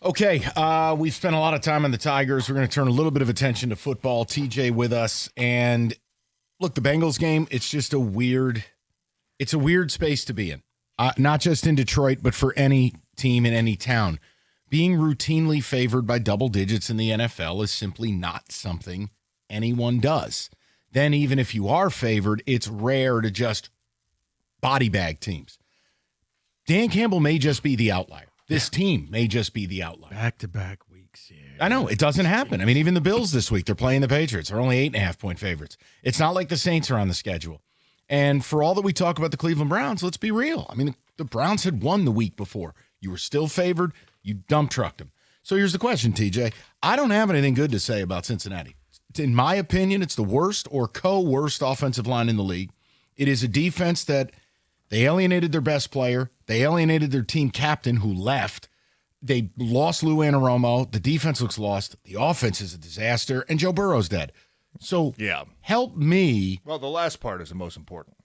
Okay, we've spent a lot of time on the Tigers. We're going to turn a little bit of attention to football. TJ with us. And look, the Bengals game, it's a weird space to be in. Not just in Detroit, but for any team in any town. Being routinely favored by double digits in the NFL is simply not something anyone does. Then even if you are favored, it's rare to just body bag teams. Dan Campbell may just be the outlier. This team may just be the outlier. Back-to-back weeks, yeah. I know. It doesn't happen. I mean, even the Bills this week, they're playing the Patriots. They're only 8.5-point favorites. It's not like the Saints are on the schedule. And for all that we talk about the Cleveland Browns, let's be real. I mean, the Browns had won the week before. You were still favored. You dump trucked them. So here's the question, TJ. I don't have anything good to say about Cincinnati. In my opinion, it's the worst or co-worst offensive line in the league. It is a defense that they alienated their best player. They alienated their team captain who left. They lost Lou Anarumo. The defense looks lost. The offense is a disaster. And Joe Burrow's dead. So help me. Well, the last part is the most important.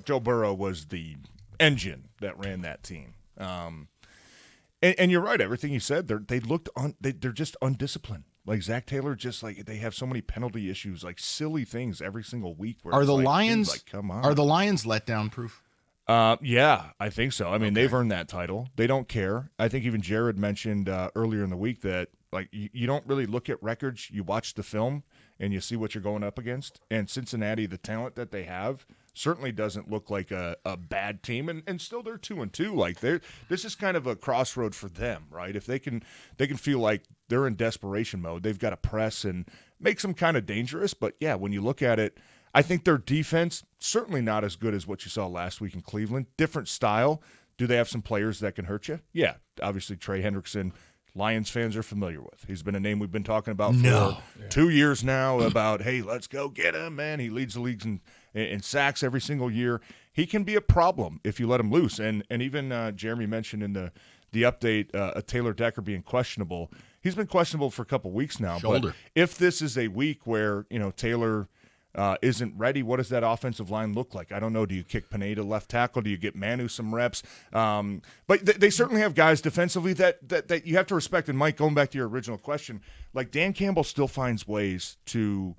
Joe Burrow was the engine that ran that team. And you're right. Everything you said, they're just undisciplined. Like Zach Taylor, just like they have so many penalty issues, like silly things every single week. Where are the like, Lions? Like, come on. Are the Lions letdown proof? Yeah, I think so. I mean, they've earned that title. They don't care. I think even Jared mentioned earlier in the week that like you don't really look at records. You watch the film and you see what you're going up against. And Cincinnati, the talent that they have, certainly doesn't look like a bad team. And still they're 2-2. Like this is kind of a crossroad for them, right? If they can feel like they're in desperation mode. They've got to press and makes them kind of dangerous. But yeah, when you look at it, I think their defense, certainly not as good as what you saw last week in Cleveland. Different style. Do they have some players that can hurt you? Yeah. Obviously, Trey Hendrickson, Lions fans are familiar with. He's been a name we've been talking about for 2 years now about, hey, let's go get him, man. He leads the leagues in sacks every single year. He can be a problem if you let him loose. And even Jeremy mentioned in the update Taylor Decker being questionable. He's been questionable for a couple weeks now. Shoulder. But if this is a week where, Taylor – isn't ready, what does that offensive line look like? I don't know. Do you kick Pineda left tackle? Do you get Manu some reps? But they certainly have guys defensively that you have to respect. And, Mike, going back to your original question, like Dan Campbell still finds ways to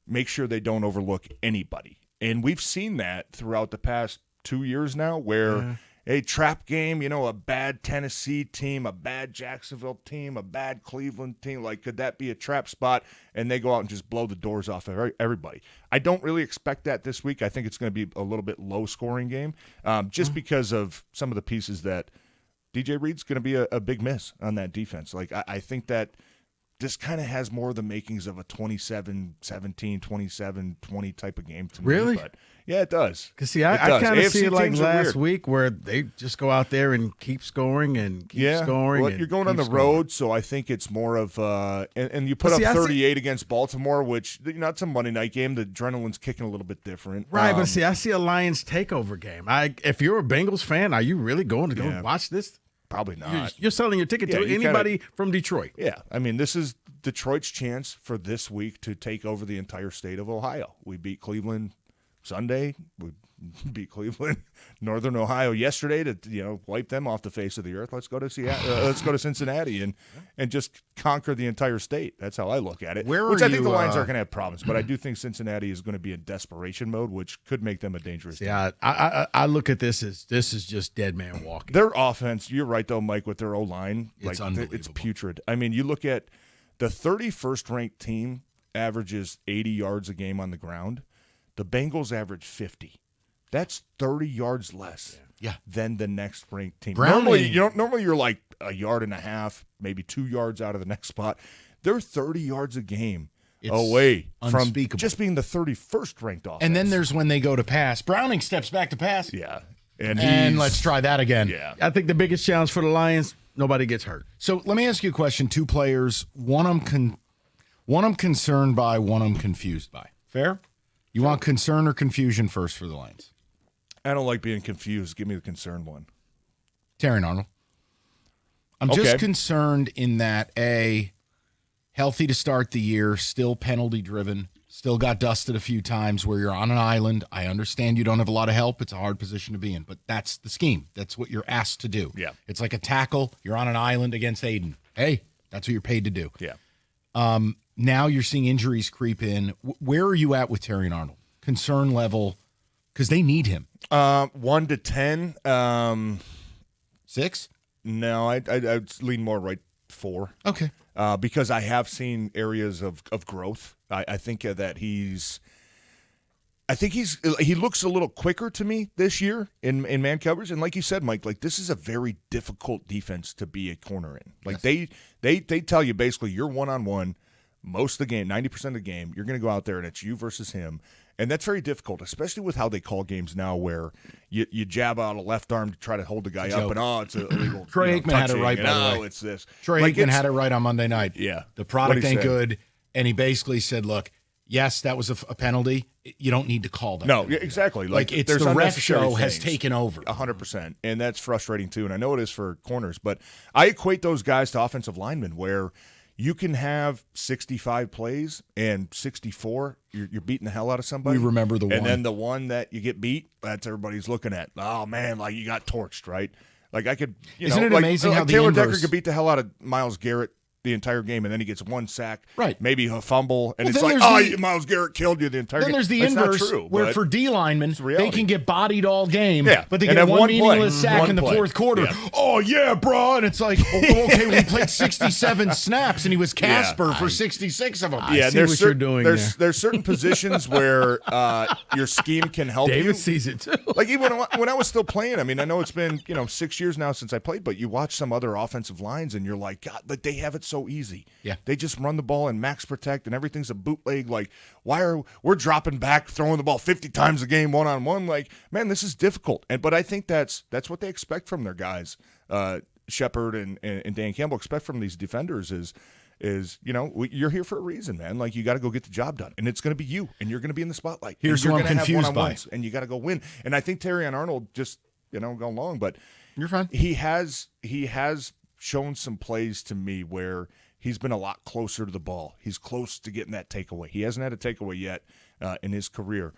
make sure they don't overlook anybody. And we've seen that throughout the past 2 years now where a trap game, a bad Tennessee team, a bad Jacksonville team, a bad Cleveland team, like could that be a trap spot? And they go out and just blow the doors off of everybody. I don't really expect that this week. I think it's going to be a little bit low-scoring game just because of some of the pieces that DJ Reed's going to be a big miss on that defense. Like I think that this kind of has more of the makings of a 27-17, 27-20 type of game to me. Really? But yeah, it does. Because, see, I kind of see it like last week where they just go out there and keep scoring and keep scoring. Well, you're going on the road, so I think it's more of and you put up 38 against Baltimore, which, it's a Monday night game. The adrenaline's kicking a little bit different. Right, but see, I see a Lions takeover game. If you're a Bengals fan, are you really going to go watch this? Probably not. You're selling your ticket to anybody from Detroit. Yeah. I mean, this is Detroit's chance for this week to take over the entire state of Ohio. We beat Cleveland Sunday. We beat Cleveland, Northern Ohio yesterday to wipe them off the face of the earth. Let's go to Seattle. Let's go to Cincinnati and just conquer the entire state. That's how I look at it. Which I think the Lions aren't going to have problems, but I do think Cincinnati is going to be in desperation mode, which could make them a dangerous team. Yeah, I look at this as this is just dead man walking. Their offense, you're right though, Mike, with their O-line, it's unbelievable. It's putrid. I mean, you look at the 31st ranked team averages 80 yards a game on the ground. The Bengals average 50. That's 30 yards less than the next ranked team. Normally you're like a yard and a half, maybe 2 yards out of the next spot. They're 30 yards a game away from just being the 31st ranked offense. And then there's when they go to pass. Browning steps back to pass. Yeah. And let's try that again. Yeah. I think the biggest challenge for the Lions, nobody gets hurt. So let me ask you a question. Two players, one I'm concerned by, one I'm confused by. Fair? You want concern or confusion first for the Lions? I don't like being confused. Give me the concerned one. Terion Arnold. I'm just concerned in that, A, healthy to start the year, still penalty-driven, Still got dusted a few times where you're on an island. I understand you don't have a lot of help. It's a hard position to be in, but that's the scheme. That's what you're asked to do. Yeah. It's like a tackle. You're on an island against Aiden. Hey, that's what you're paid to do. Yeah. Now you're seeing injuries creep in. Where are you at with Terion Arnold? Concern level, because they need him. 1 to 10. 6? No, I'd lean more right 4. Okay. Because I have seen areas of growth. I think that he looks a little quicker to me this year in man coverage. And like you said, Mike, like this is a very difficult defense to be a corner in. Like yes. they tell you basically you're one-on-one most of the game, 90% of the game. You're going to go out there and it's you versus him. And that's very difficult, especially with how they call games now where you jab out a left arm to try to hold the guy up, and it's illegal. Troy Aikman had it right, by the way. It's this. Troy Aikman had it right on Monday night. Yeah. The product ain't good, and he basically said, look, yes, that was a penalty. You don't need to call that. No, exactly. Like it's the ref show has taken over. 100%, and that's frustrating too, and I know it is for corners, but I equate those guys to offensive linemen where – you can have 65 plays and 64, you're beating the hell out of somebody. We remember the one. And then the one that you get beat, that's everybody's looking at. Oh, man, like you got torched, right? Like I could, Isn't it amazing how the Taylor inverse... Decker could beat the hell out of Myles Garrett the entire game, and then he gets one sack, right? Maybe a fumble, and it's like, Myles Garrett killed you the entire game. Then there's the that's inverse, not true, where for D linemen, they can get bodied all game, but they get one meaningless sack in the fourth quarter. Yeah. Oh, yeah, bro. And it's like, okay, we played 67 snaps, and he was Casper for 66 of them. I see what you're doing There's certain positions where your scheme can help you. David sees it, too. Like, even when I was still playing, I mean, I know it's been, 6 years now since I played, but you watch some other offensive lines, and you're like, God, but they have it so easy. Yeah. They just run the ball and max protect, and everything's a bootleg. Like, we're dropping back, throwing the ball 50 times a game one-on-one? Like, man, this is difficult. But I think that's what they expect from their guys. Shepard and Dan Campbell expect from these defenders is you're here for a reason, man. Like, you got to go get the job done, and it's going to be you, and you're going to be in the spotlight. Here's what I'm confused by, and you got to go win. And I think Terion Arnold just go long, but you're fine. He has shown some plays to me where he's been a lot closer to the ball. He's close to getting that takeaway. He hasn't had a takeaway yet in his career.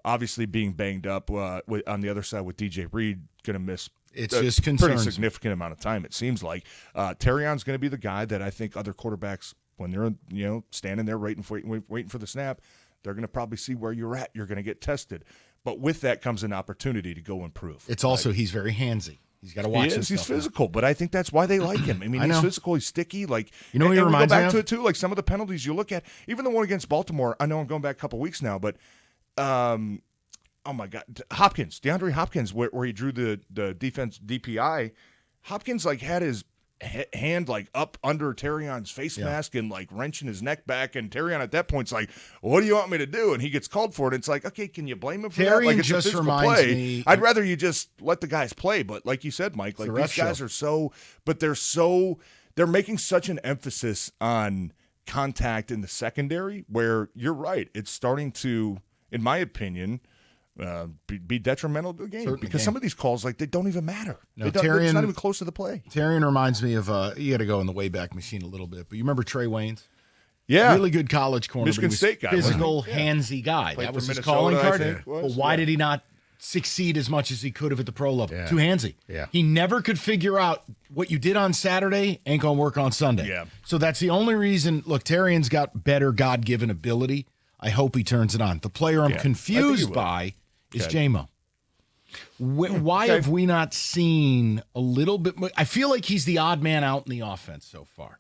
Obviously, being banged up on the other side with DJ Reed, going to miss. It's just pretty significant amount of time. It seems like Terion's going to be the guy that I think other quarterbacks, when they're standing there waiting for the snap, they're going to probably see where you're at. You're going to get tested, but with that comes an opportunity to go improve. It's also he's very handsy. He's got to watch. He's physical, but I think that's why they like him. I mean, he's physical, he's sticky. Like, he reminds me of? Go back to it too. Like some of the penalties you look at, even the one against Baltimore. I know I'm going back a couple weeks now, but oh my God, DeAndre Hopkins, where he drew the defense DPI. Hopkins had his hand up under Terion's face mask and wrenching his neck back, and Terion at that point's like, what do you want me to do? And he gets called for it. It's like, okay, can you blame him for that? Like, it's just a physical reminds play. me. I'd rather you just let the guys play, but like you said, Mike, like these guys are they're making such an emphasis on contact in the secondary where you're right. It's starting to, in my opinion, be detrimental to the game. Certainly because some of these calls, they don't even matter. No, it's not even close to the play. Terion reminds me of you got to go in the Wayback Machine a little bit, but you remember Trey Waynes? Yeah, really good college corner, Michigan State guy, physical, handsy guy. Played that was his Minnesota, calling card. I think, But why did he not succeed as much as he could have at the pro level? Yeah. Too handsy. Yeah. He never could figure out what you did on Saturday ain't gonna work on Sunday. Yeah. So that's the only reason. Look, Terion's got better God-given ability. I hope he turns it on. The player I'm confused by is Jamo. Why have we not seen a little bit more? I feel like he's the odd man out in the offense so far.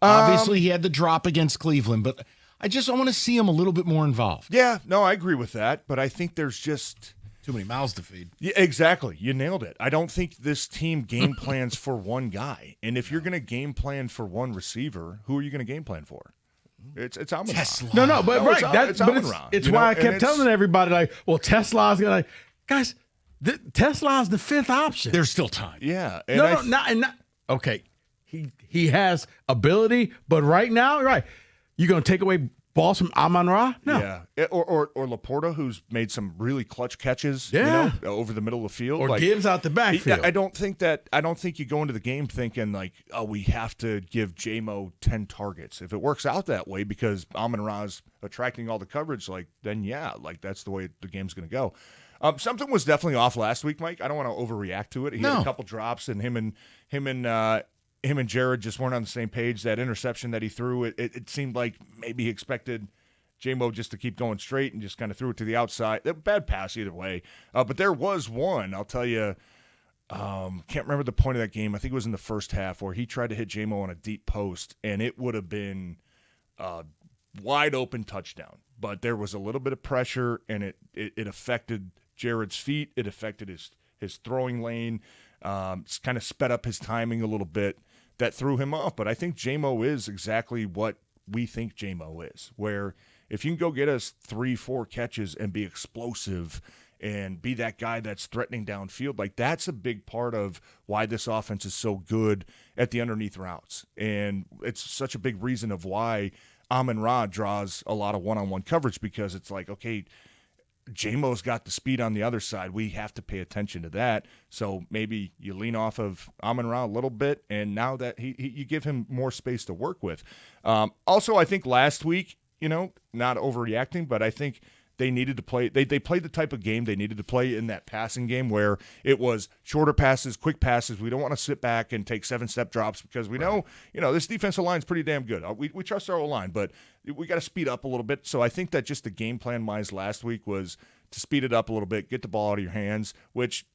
Obviously, he had the drop against Cleveland, but I want to see him a little bit more involved. Yeah, no, I agree with that, but I think there's just too many mouths to feed. Yeah, exactly. You nailed it. I don't think this team game plans for one guy. And if you're going to game plan for one receiver, who are you going to game plan for? It's Amon-Ra. No, but right. It's why I kept telling everybody, Tesla's going to, guys, Tesla's the fifth option. There's still time. Yeah. Okay. He has ability, but right now, right, you're going to take away balls from Amon-Ra? No. Yeah. Or Laporta, who's made some really clutch catches over the middle of the field. Or Gibbs out the backfield. I don't think you go into the game thinking like, oh, we have to give Jamo 10 targets. If it works out that way because Amon-Ra's attracting all the coverage, then that's the way the game's going to go. Something was definitely off last week, Mike. I don't want to overreact to it. He had a couple drops, and him and Jared just weren't on the same page. That interception that he threw, it seemed like maybe he expected Jamo just to keep going straight and just kind of threw it to the outside. Bad pass either way. But there was one, I'll tell you, can't remember the point of that game. I think it was in the first half where he tried to hit Jamo on a deep post, and it would have been a wide open touchdown. But there was a little bit of pressure, and it affected Jared's feet. It affected his throwing lane. It's kind of sped up his timing a little bit. That threw him off. But I think Jamo is exactly what we think Jamo is, where if you can go get us 3-4 catches and be explosive and be that guy that's threatening downfield, that's a big part of why this offense is so good at the underneath routes. And it's such a big reason of why Amon-Ra draws a lot of one-on-one coverage, because it's like, okay, Jamo's got the speed on the other side. We have to pay attention to that. So maybe you lean off of Amon-Ra a little bit, and now that you give him more space to work with. Also, I think last week, not overreacting, but I think they needed to play. They played the type of game they needed to play in that passing game where it was shorter passes, quick passes. We don't want to sit back and take 7-step drops because we know, this defensive line is pretty damn good. We trust our O-line, but we got to speed up a little bit. So I think that just the game plan-wise last week was to speed it up a little bit, get the ball out of your hands, which,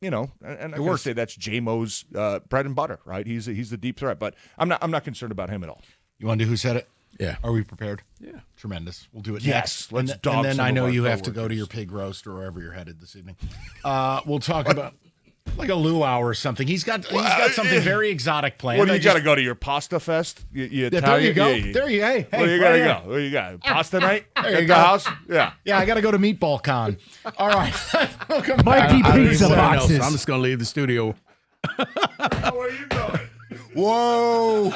and I would say that's Jamo's bread and butter, right? He's the deep threat, but I'm not concerned about him at all. You want to do who said it? Yeah. Are we prepared? Yeah. Tremendous. We'll do it next. Let's and then I know you have to go to your pig roast or wherever you're headed this evening. We'll talk about like a luau or something. He's got something very exotic planned. What do you got to go to your pasta fest? There you go. Yeah. There you go. Hey, where you gotta go? Where you got pasta night? There you go. House? Yeah. I got to go to Meatball Con. All right. Mikey pizza boxes. I'm just gonna leave the studio. Where are you going? Whoa.